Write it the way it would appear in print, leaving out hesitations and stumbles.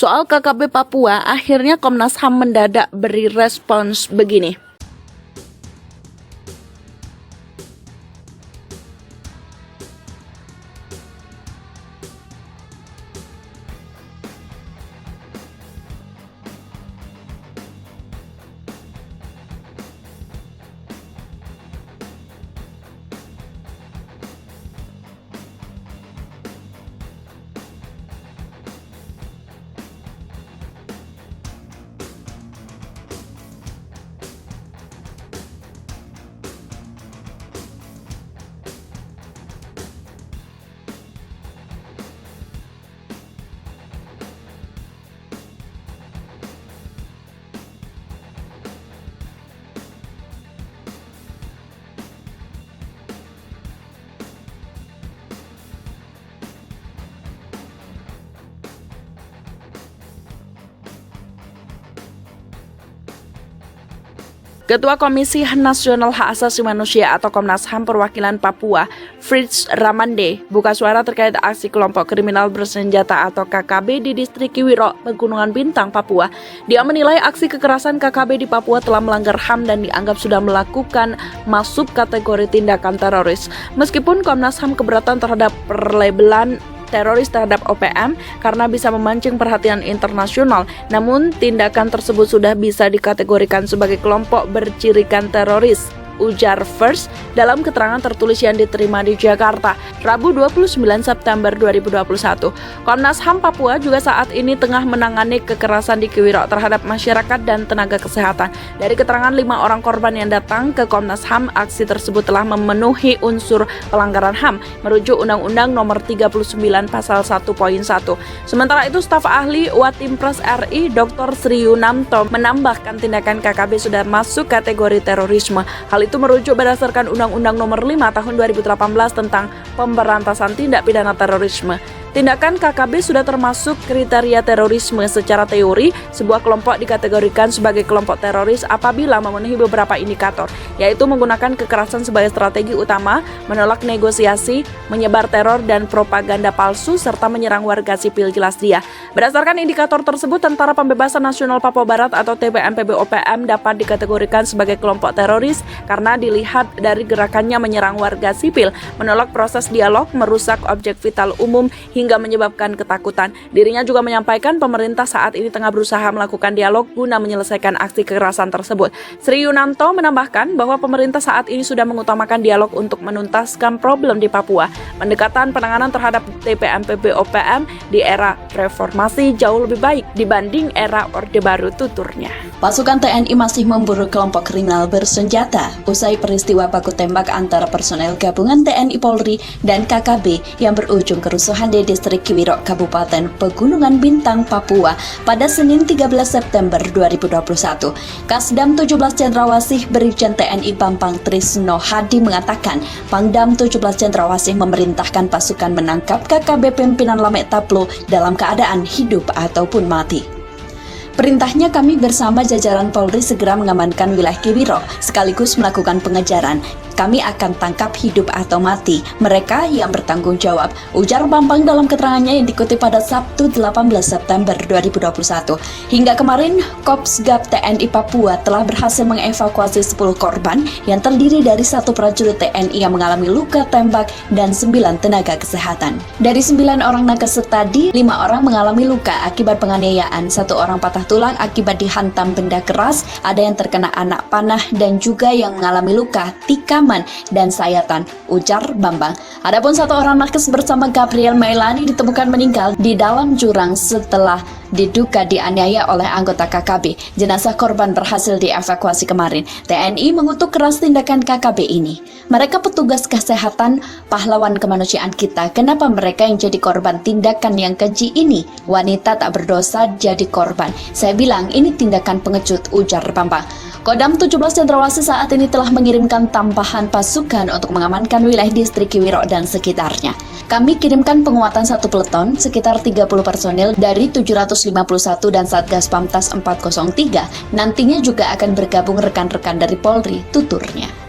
Soal KKB Papua, akhirnya Komnas HAM mendadak beri respons begini. Ketua Komisi Nasional Hak Asasi Manusia atau Komnas HAM Perwakilan Papua, Fritz Ramande, buka suara terkait aksi kelompok kriminal bersenjata atau KKB di distrik Kiwiro, Pegunungan Bintang, Papua. Dia menilai aksi kekerasan KKB di Papua telah melanggar HAM dan dianggap sudah melakukan masuk kategori tindakan teroris. Meskipun Komnas HAM keberatan terhadap perlabelan teroris terhadap OPM karena bisa memancing perhatian internasional, namun tindakan tersebut sudah bisa dikategorikan sebagai kelompok bercirikan teroris, ujar First dalam keterangan tertulis yang diterima di Jakarta, Rabu 29 September 2021. Komnas HAM Papua juga saat ini tengah menangani kekerasan di Kiwiro terhadap masyarakat dan tenaga kesehatan. Dari keterangan 5 orang korban yang datang ke Komnas HAM, aksi tersebut telah memenuhi unsur pelanggaran HAM, merujuk Undang-Undang Nomor 39 Pasal 1.1. Sementara itu, staf ahli Watimpres RI Dr. Sri Yunamto menambahkan tindakan KKB sudah masuk kategori terorisme. Hal itu merujuk berdasarkan Undang-Undang Nomor 5 Tahun 2018 tentang Pemberantasan Tindak Pidana Terorisme. Tindakan KKB sudah termasuk kriteria terorisme. Secara teori, sebuah kelompok dikategorikan sebagai kelompok teroris apabila memenuhi beberapa indikator, yaitu menggunakan kekerasan sebagai strategi utama, menolak negosiasi, menyebar teror dan propaganda palsu, serta menyerang warga sipil, jelas dia. Berdasarkan indikator tersebut, Tentara Pembebasan Nasional Papua Barat atau TPNPB-OPM dapat dikategorikan sebagai kelompok teroris karena dilihat dari gerakannya menyerang warga sipil, menolak proses dialog, merusak objek vital umum, hingga menyebabkan ketakutan. Dirinya juga menyampaikan pemerintah saat ini tengah berusaha melakukan dialog guna menyelesaikan aksi kekerasan tersebut. Sri Yunanto menambahkan bahwa pemerintah saat ini sudah mengutamakan dialog untuk menuntaskan problem di Papua. Pendekatan penanganan terhadap TPNPB-OPM di era reformasi jauh lebih baik dibanding era Orde Baru, tuturnya. Pasukan TNI masih memburu kelompok kriminal bersenjata usai peristiwa baku tembak antara personel gabungan TNI Polri dan KKB yang berujung kerusuhan di distrik Kiwiro, Kabupaten Pegunungan Bintang, Papua pada Senin 13 September 2021. Kasdam 17 Cendrawasih Brigjen TNI Bambang Trisno Hadi mengatakan, Pangdam 17 Cendrawasih memerintahkan pasukan menangkap KKB pimpinan Lamek Taplo dalam keadaan hidup ataupun mati. Perintahnya kami bersama jajaran Polri segera mengamankan wilayah Kiwiro, sekaligus melakukan pengejaran. Kami akan tangkap hidup atau mati mereka yang bertanggung jawab, ujar Bambang dalam keterangannya yang dikutip pada Sabtu 18 September 2021. Hingga kemarin, Kops Gab TNI Papua telah berhasil mengevakuasi 10 korban yang terdiri dari 1 prajurit TNI yang mengalami luka tembak dan 9 tenaga kesehatan. Dari 9 orang nakes tadi, 5 orang mengalami luka akibat penganiayaan, 1 orang patah tulang akibat dihantam benda keras, ada yang terkena anak panah dan juga yang mengalami luka tikam dan sayatan, ujar Bambang. Adapun 1 orang nakes bersama Gabriel Mailani ditemukan meninggal di dalam jurang setelah diduga dianiaya oleh anggota KKB. Jenazah korban berhasil dievakuasi kemarin. TNI mengutuk keras tindakan KKB ini. Mereka petugas kesehatan, pahlawan kemanusiaan kita. Kenapa mereka yang jadi korban tindakan yang keji ini? Wanita tak berdosa jadi korban. Saya bilang ini tindakan pengecut, ujar Bambang. Kodam 17 Cendrawasih saat ini telah mengirimkan tambahan pasukan untuk mengamankan wilayah distrik Kiwiro dan sekitarnya. Kami kirimkan penguatan 1 peleton, sekitar 30 personel dari 751 dan Satgas Pamtas 403. Nantinya juga akan bergabung rekan-rekan dari Polri, tuturnya.